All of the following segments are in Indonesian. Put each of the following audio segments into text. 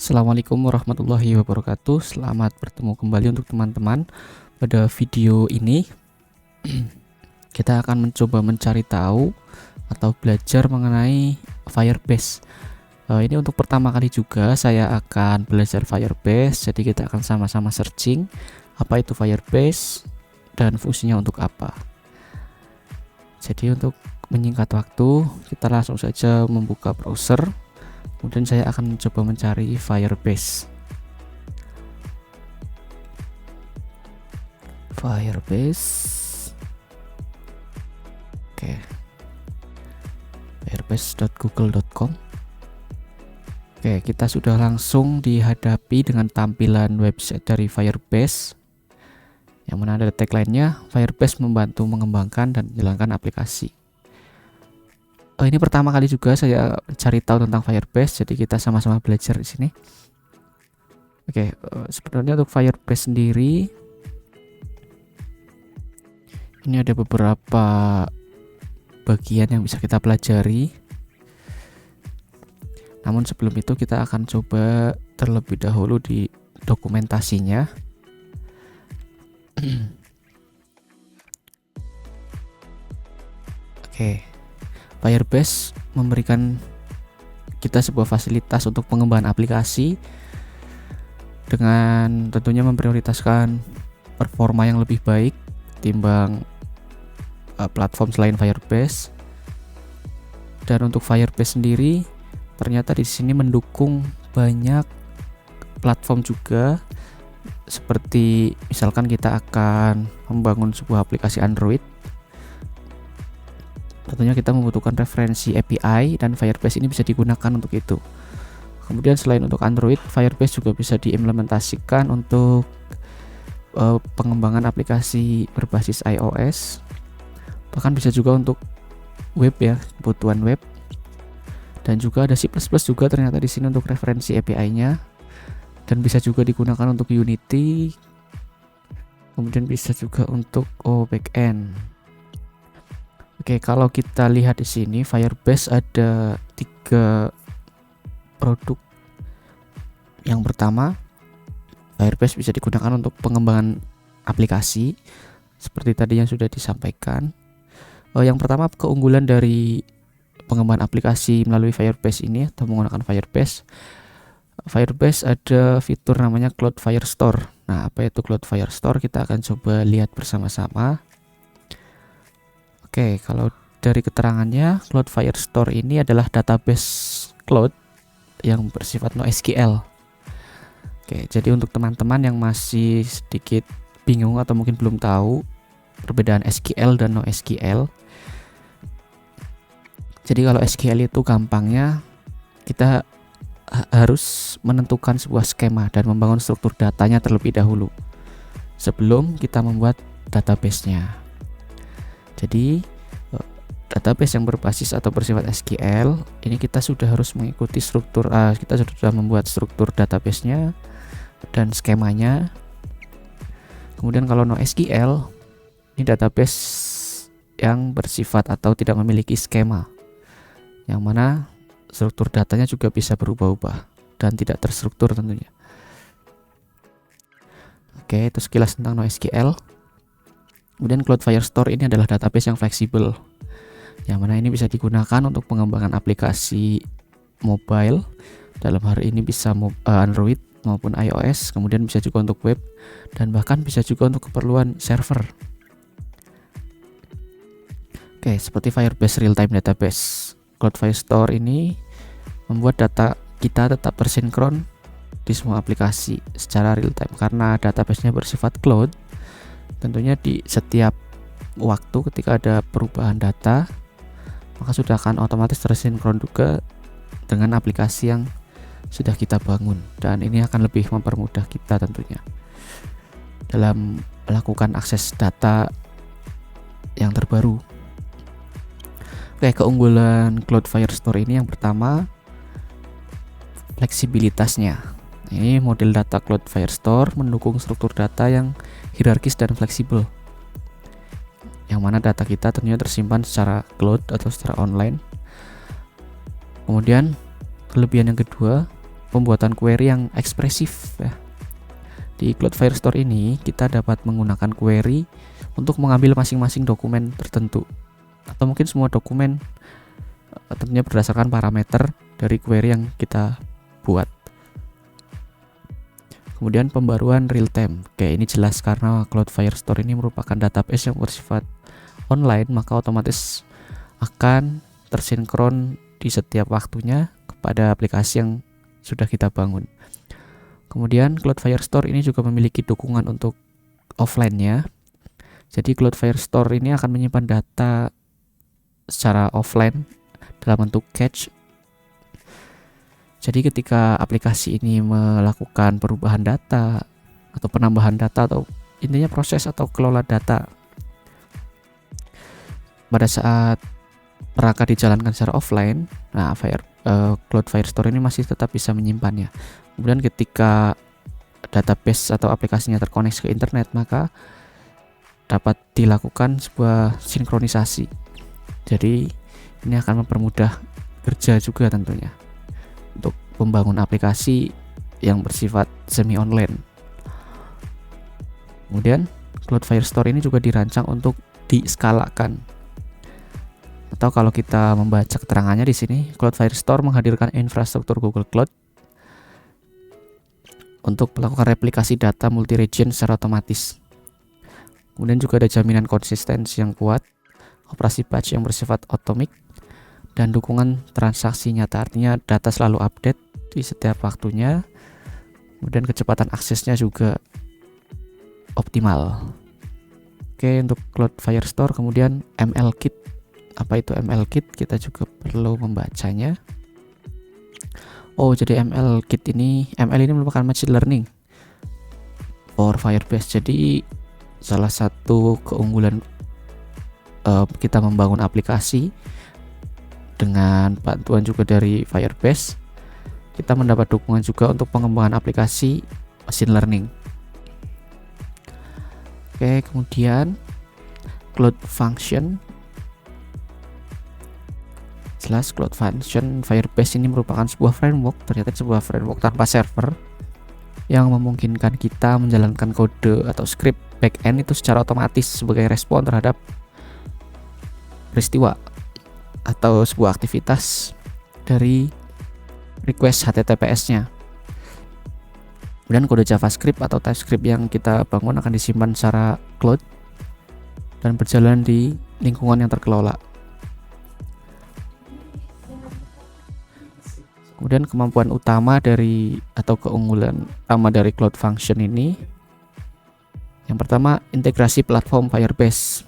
Assalamualaikum warahmatullahi wabarakatuh. Selamat bertemu kembali untuk teman-teman. Pada video ini kita akan mencoba mencari tahu atau belajar mengenai Firebase. Ini untuk pertama kali juga saya akan belajar Firebase. Jadi kita akan sama-sama searching apa itu Firebase dan fungsinya untuk apa. Jadi untuk menyingkat waktu, kita langsung saja membuka browser. Kemudian saya akan mencoba mencari Firebase. Oke. Firebase.google.com. Oke, kita sudah langsung dihadapi dengan tampilan website dari Firebase. Yang mana ada tagline-nya, Firebase membantu mengembangkan dan menjalankan aplikasi. Ini pertama kali juga saya mencari tahu tentang Firebase, jadi kita sama-sama belajar di sini. Oke, sebenarnya untuk Firebase sendiri ini ada beberapa bagian yang bisa kita pelajari. Namun sebelum itu kita akan coba terlebih dahulu di dokumentasinya. Oke. Firebase memberikan kita sebuah fasilitas untuk pengembangan aplikasi dengan tentunya memprioritaskan performa yang lebih baik timbang platform selain Firebase. Dan untuk Firebase sendiri ternyata di sini mendukung banyak platform juga, seperti misalkan kita akan membangun sebuah aplikasi Android. Tentunya kita membutuhkan referensi API dan Firebase ini bisa digunakan untuk itu. Kemudian selain untuk Android, Firebase juga bisa diimplementasikan untuk pengembangan aplikasi berbasis iOS. Bahkan bisa juga untuk web ya, kebutuhan web. Dan juga ada C++ juga ternyata di sini untuk referensi API-nya. Dan bisa juga digunakan untuk Unity. Kemudian bisa juga untuk backend. Oke, kalau kita lihat di sini Firebase ada 3 produk. Yang pertama, Firebase bisa digunakan untuk pengembangan aplikasi seperti tadi yang sudah disampaikan. Yang pertama, keunggulan dari pengembangan aplikasi melalui Firebase ini atau menggunakan Firebase. Firebase ada fitur namanya Cloud Firestore. Nah, apa itu Cloud Firestore? Kita akan coba lihat bersama-sama. Oke, kalau dari keterangannya, Cloud Firestore ini adalah database cloud yang bersifat NoSQL. Oke, jadi untuk teman-teman yang masih sedikit bingung atau mungkin belum tahu perbedaan SQL dan NoSQL. Jadi kalau SQL itu gampangnya kita harus menentukan sebuah skema dan membangun struktur datanya terlebih dahulu sebelum kita membuat database-nya. Jadi database yang berbasis atau bersifat SQL ini kita sudah harus mengikuti struktur, kita sudah membuat struktur database-nya dan skemanya. Kemudian kalau NoSQL ini database yang bersifat atau tidak memiliki skema, yang mana struktur datanya juga bisa berubah-ubah dan tidak terstruktur tentunya. Oke, itu sekilas tentang NoSQL. Kemudian Cloud Firestore ini adalah database yang fleksibel, yang mana ini bisa digunakan untuk pengembangan aplikasi mobile. Dalam hari ini bisa Android maupun iOS, kemudian bisa juga untuk web, dan bahkan bisa juga untuk keperluan server. Oke, seperti Firebase Real Time Database, Cloud Firestore ini membuat data kita tetap tersinkron di semua aplikasi secara real time karena database-nya bersifat cloud. Tentunya di setiap waktu ketika ada perubahan data, maka sudah akan otomatis tersinkron juga dengan aplikasi yang sudah kita bangun, dan ini akan lebih mempermudah kita tentunya dalam melakukan akses data yang terbaru. Oke, keunggulan Cloud Firestore ini yang pertama, fleksibilitasnya. Ini model data Cloud Firestore mendukung struktur data yang hierarkis dan fleksibel, yang mana data kita tentunya tersimpan secara cloud atau secara online. Kemudian kelebihan yang kedua, pembuatan query yang ekspresif ya. Di Cloudflare Store ini kita dapat menggunakan query untuk mengambil masing-masing dokumen tertentu atau mungkin semua dokumen, tentunya berdasarkan parameter dari query yang kita buat. Kemudian pembaruan real time. Oke, ini jelas karena Cloudflare Store ini merupakan database yang bersifat online, maka otomatis akan tersinkron di setiap waktunya kepada aplikasi yang sudah kita bangun. Kemudian Cloudflare Store ini juga memiliki dukungan untuk offline-nya. Jadi Cloudflare Store ini akan menyimpan data secara offline dalam bentuk cache. Jadi ketika aplikasi ini melakukan perubahan data atau penambahan data atau intinya proses atau kelola data pada saat perangkat dijalankan secara offline, nah Cloudflare Store ini masih tetap bisa menyimpannya. Kemudian ketika database atau aplikasinya terkoneksi ke internet, maka dapat dilakukan sebuah sinkronisasi. Jadi ini akan mempermudah kerja juga tentunya untuk membangun aplikasi yang bersifat semi online. Kemudian Cloudflare Store ini juga dirancang untuk diskalakan. Atau kalau kita membaca keterangannya di sini, Cloudflare Store menghadirkan infrastruktur Google Cloud untuk melakukan replikasi data multi-region secara otomatis. Kemudian juga ada jaminan konsistensi yang kuat, operasi batch yang bersifat otomik, dan dukungan transaksi nyata, artinya data selalu update di setiap waktunya. Kemudian kecepatan aksesnya juga optimal. Oke, untuk Cloudflare Store. Kemudian ML-Kit. Apa itu ML-Kit? Kita juga perlu membacanya. Oh, jadi ML-Kit ini merupakan machine learning for Firebase. Jadi salah satu keunggulan kita membangun aplikasi dengan bantuan juga dari Firebase, kita mendapat dukungan juga untuk pengembangan aplikasi machine learning. Oke, kemudian Cloud Function. Jelas Cloud Function Firebase ini merupakan sebuah framework, ternyata sebuah framework tanpa server yang memungkinkan kita menjalankan kode atau script backend itu secara otomatis sebagai respon terhadap peristiwa atau sebuah aktivitas dari request HTTPS-nya. Kemudian kode JavaScript atau TypeScript yang kita bangun akan disimpan secara cloud dan berjalan di lingkungan yang terkelola. Kemudian kemampuan utama dari atau keunggulan utama dari Cloud Function ini, yang pertama integrasi platform Firebase.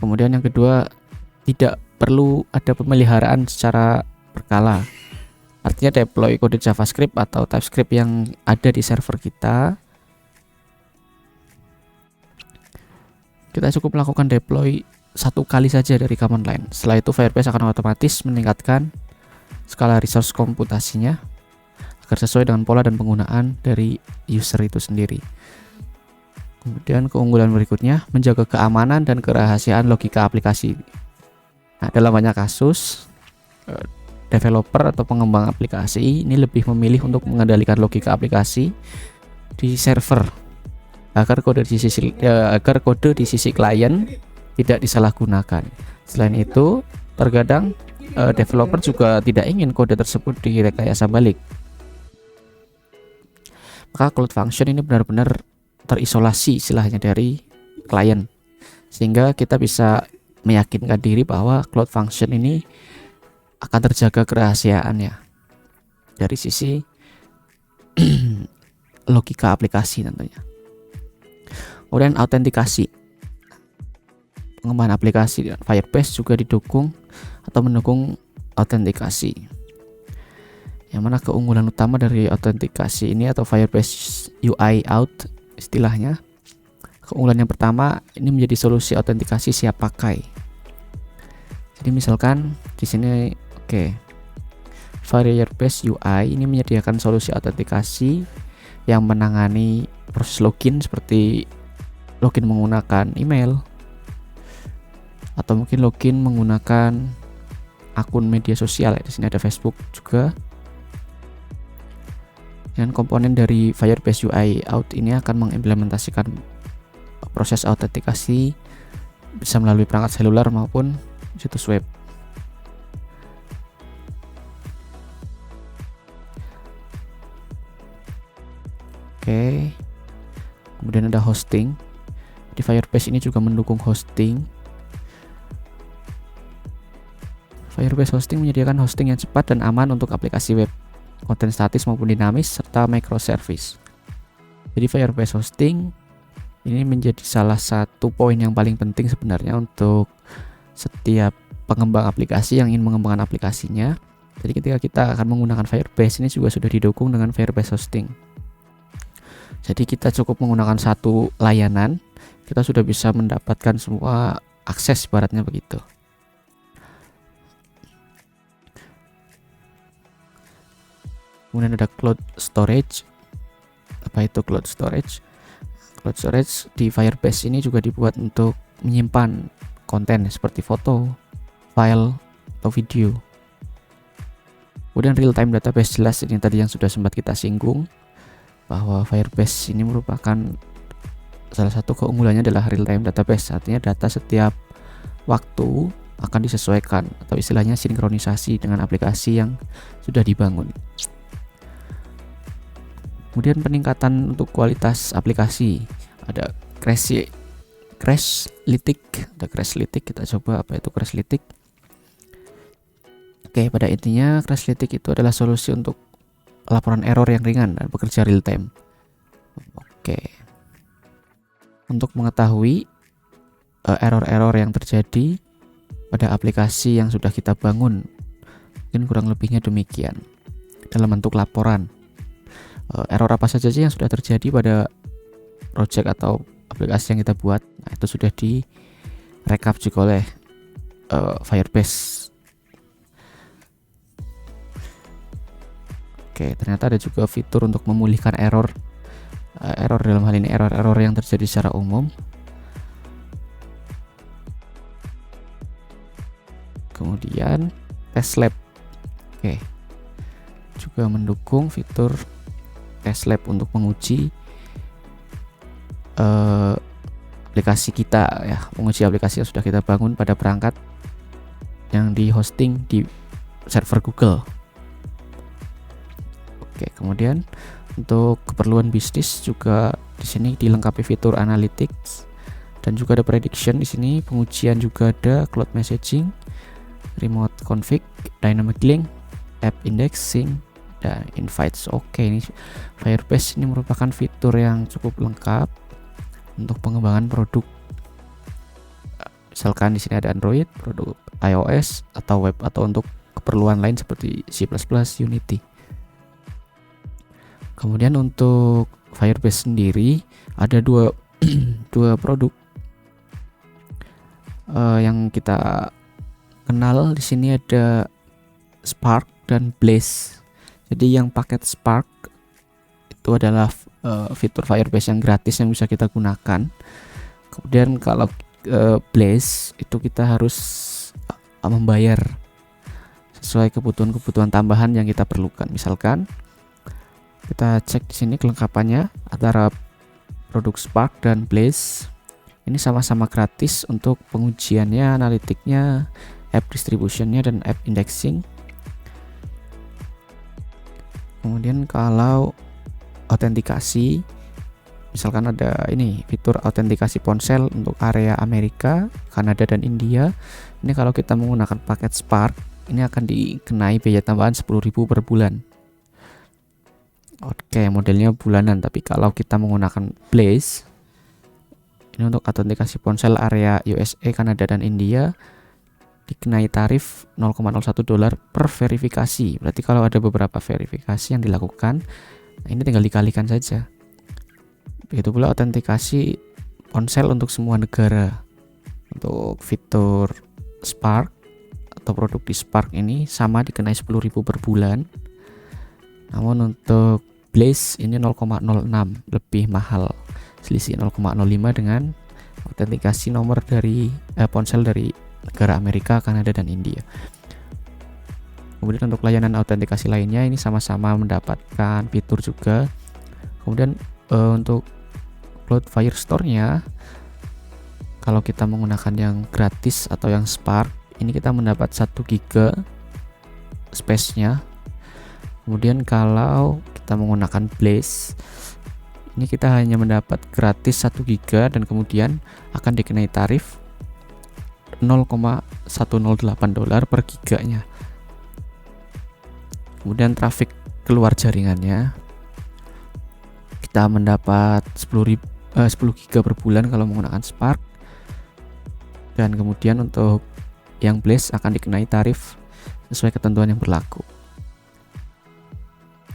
Kemudian yang kedua, tidak perlu ada pemeliharaan secara berkala. Artinya deploy kode JavaScript atau TypeScript yang ada di server kita cukup melakukan deploy satu kali saja dari command line. Setelah itu Firebase akan otomatis meningkatkan skala resource komputasinya agar sesuai dengan pola dan penggunaan dari user itu sendiri. Kemudian keunggulan berikutnya, menjaga keamanan dan kerahasiaan logika aplikasi. Nah, dalam banyak kasus, developer atau pengembang aplikasi ini lebih memilih untuk mengendalikan logika aplikasi di server agar kode di sisi klien tidak disalahgunakan. Selain itu, terkadang developer juga tidak ingin kode tersebut direkayasa balik. Maka Cloud Function ini benar-benar terisolasi istilahnya dari klien, sehingga kita bisa meyakinkan diri bahwa Cloud Function ini akan terjaga kerahasiaannya dari sisi logika aplikasi tentunya. Kemudian autentikasi, pengembangan aplikasi dengan Firebase juga didukung atau mendukung autentikasi. Yang mana keunggulan utama dari autentikasi ini atau Firebase UI Auth istilahnya, keunggulan yang pertama ini menjadi solusi autentikasi siap pakai. Jadi misalkan di sini Firebase UI ini menyediakan solusi autentikasi yang menangani proses login seperti login menggunakan email atau mungkin login menggunakan akun media sosial. Di sini ada Facebook juga. Dan komponen dari Firebase UI Auth ini akan mengimplementasikan proses autentikasi bisa melalui perangkat seluler maupun situs web. Oke. Kemudian ada hosting. Di Firebase ini juga mendukung hosting. Firebase Hosting menyediakan hosting yang cepat dan aman untuk aplikasi web, konten statis maupun dinamis, serta microservice. Jadi Firebase Hosting ini menjadi salah satu poin yang paling penting sebenarnya untuk setiap pengembang aplikasi yang ingin mengembangkan aplikasinya. Jadi ketika kita akan menggunakan Firebase, ini juga sudah didukung dengan Firebase Hosting. Jadi kita cukup menggunakan satu layanan, kita sudah bisa mendapatkan semua akses ibaratnya begitu. Kemudian ada cloud storage. Apa itu cloud storage? Cloud storage di Firebase ini juga dibuat untuk menyimpan konten seperti foto, file, atau video. Kemudian real time database, jelas ini tadi yang sudah sempat kita singgung, bahwa Firebase ini merupakan salah satu keunggulannya adalah real time database. Artinya data setiap waktu akan disesuaikan atau istilahnya sinkronisasi dengan aplikasi yang sudah dibangun. Kemudian peningkatan untuk kualitas aplikasi, ada Crashlytics. Kita coba apa itu Crashlytics. Oke, pada intinya Crashlytics itu adalah solusi untuk laporan error yang ringan dan bekerja real time. Oke. Untuk mengetahui error-error yang terjadi pada aplikasi yang sudah kita bangun, mungkin kurang lebihnya demikian dalam bentuk laporan. Error apa saja sih yang sudah terjadi pada project atau aplikasi yang kita buat. Nah, itu sudah direkap juga oleh Firebase. Oke, ternyata ada juga fitur untuk memulihkan error dalam hal ini error yang terjadi secara umum. Kemudian test lab. Oke, juga mendukung fitur test lab untuk menguji aplikasi kita ya, menguji aplikasi yang sudah kita bangun pada perangkat yang di hosting di server Google. Oke, kemudian untuk keperluan bisnis juga di sini dilengkapi fitur analytics dan juga ada prediction di sini, pengujian juga ada cloud messaging, remote config, dynamic link, app indexing, dan invites. Oke, ini Firebase ini merupakan fitur yang cukup lengkap untuk pengembangan produk. Misalkan di sini ada Android, produk iOS atau web, atau untuk keperluan lain seperti C++, Unity. Kemudian untuk Firebase sendiri ada dua produk yang kita kenal di sini, ada Spark dan Blaze. Jadi yang paket Spark itu adalah fitur Firebase yang gratis yang bisa kita gunakan. Kemudian kalau Blaze itu kita harus membayar sesuai kebutuhan tambahan yang kita perlukan. Misalkan kita cek di sini kelengkapannya antara produk Spark dan Blaze. Ini sama-sama gratis untuk pengujiannya, analitiknya, app distributionnya, dan app indexing. Kemudian kalau autentikasi, misalkan ada ini fitur autentikasi ponsel untuk area Amerika, Kanada, dan India. Ini kalau kita menggunakan paket Spark, ini akan dikenai biaya tambahan 10.000 per bulan. Oke, modelnya bulanan. Tapi kalau kita menggunakan Blaze, ini untuk autentikasi ponsel area USA, Kanada, dan India, dikenai tarif $0,01 per verifikasi. Berarti kalau ada beberapa verifikasi yang dilakukan, nah ini tinggal dikalikan saja. Begitu pula autentikasi ponsel untuk semua negara. Untuk fitur Spark atau produk di Spark ini sama dikenai 10.000 per bulan. Namun untuk Blaze ini 0,06, lebih mahal, selisih 0,05 dengan autentikasi nomor dari ponsel dari negara Amerika, Kanada, dan India. Kemudian untuk layanan autentikasi lainnya ini sama-sama mendapatkan fitur juga. Kemudian untuk Cloud Firestore-nya, kalau kita menggunakan yang gratis atau yang Spark, ini kita mendapat 1 GB space-nya. Kemudian kalau kita menggunakan Blaze, ini kita hanya mendapat gratis 1 GB dan kemudian akan dikenai tarif $0,108 per giganya. Kemudian traffic keluar jaringannya, kita mendapat 10 GB per bulan kalau menggunakan Spark, dan kemudian untuk yang Blaze akan dikenai tarif sesuai ketentuan yang berlaku.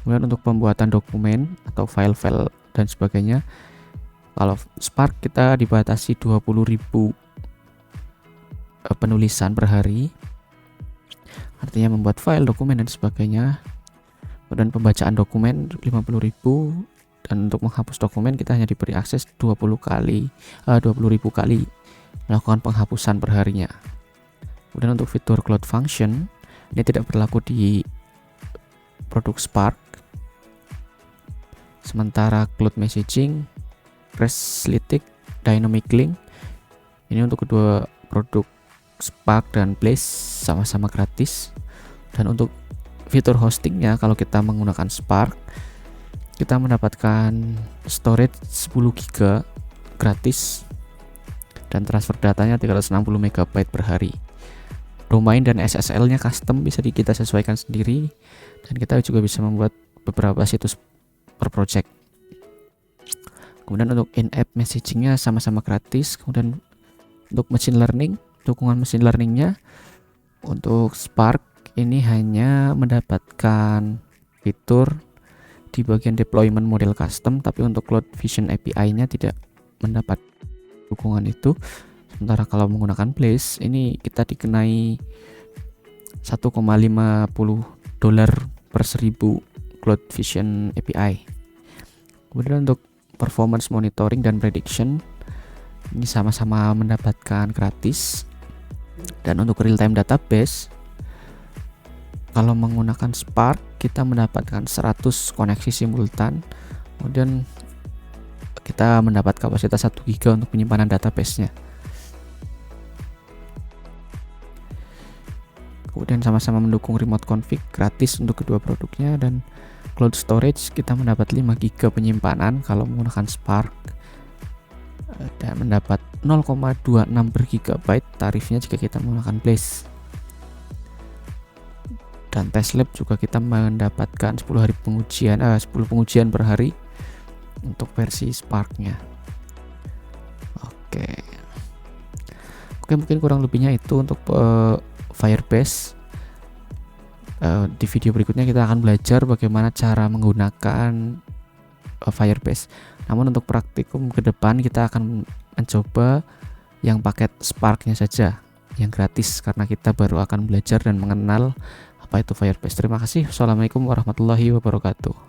Kemudian untuk pembuatan dokumen atau file-file dan sebagainya, kalau Spark kita dibatasi 20.000 penulisan per hari, artinya membuat file, dokumen dan sebagainya. Kemudian pembacaan dokumen 50.000, dan untuk menghapus dokumen kita hanya diberi akses 20.000 kali melakukan penghapusan per harinya. Kemudian untuk fitur Cloud Function ini tidak berlaku di produk Spark. Sementara Cloud Messaging, Reslytic, Dynamic Link ini untuk kedua produk Spark dan Blaze sama-sama gratis. Dan untuk fitur hostingnya, kalau kita menggunakan Spark, kita mendapatkan storage 10 GB gratis dan transfer datanya 360 MB per hari. Domain dan SSL-nya custom, bisa kita sesuaikan sendiri, dan kita juga bisa membuat beberapa situs per project. Kemudian untuk in-app messaging-nya sama-sama gratis. Kemudian untuk machine learning, dukungan machine learning-nya untuk Spark ini hanya mendapatkan fitur di bagian deployment model custom, tapi untuk Cloud Vision API-nya tidak mendapat dukungan itu. Sementara kalau menggunakan Blaze ini kita dikenai $1,50 per 1000 Cloud Vision API. Kemudian untuk performance monitoring dan prediction ini sama-sama mendapatkan gratis. Dan untuk real time database, kalau menggunakan Spark kita mendapatkan 100 koneksi simultan, kemudian kita mendapat kapasitas 1 GB untuk penyimpanan database-nya. Kemudian sama-sama mendukung remote config gratis untuk kedua produknya. Dan cloud storage kita mendapat 5 GB penyimpanan kalau menggunakan Spark, dan mendapat 0,26 per GB tarifnya jika kita menggunakan Blaze. Dan test lab juga kita mendapatkan 10 pengujian per hari untuk versi Spark-nya. Oke, mungkin kurang lebihnya itu untuk Firebase. Di video berikutnya kita akan belajar bagaimana cara menggunakan Firebase. Namun untuk praktikum ke depan kita akan mencoba yang paket Spark-nya saja, yang gratis, karena kita baru akan belajar dan mengenal apa itu Firebase. Terima kasih. Assalamualaikum warahmatullahi wabarakatuh.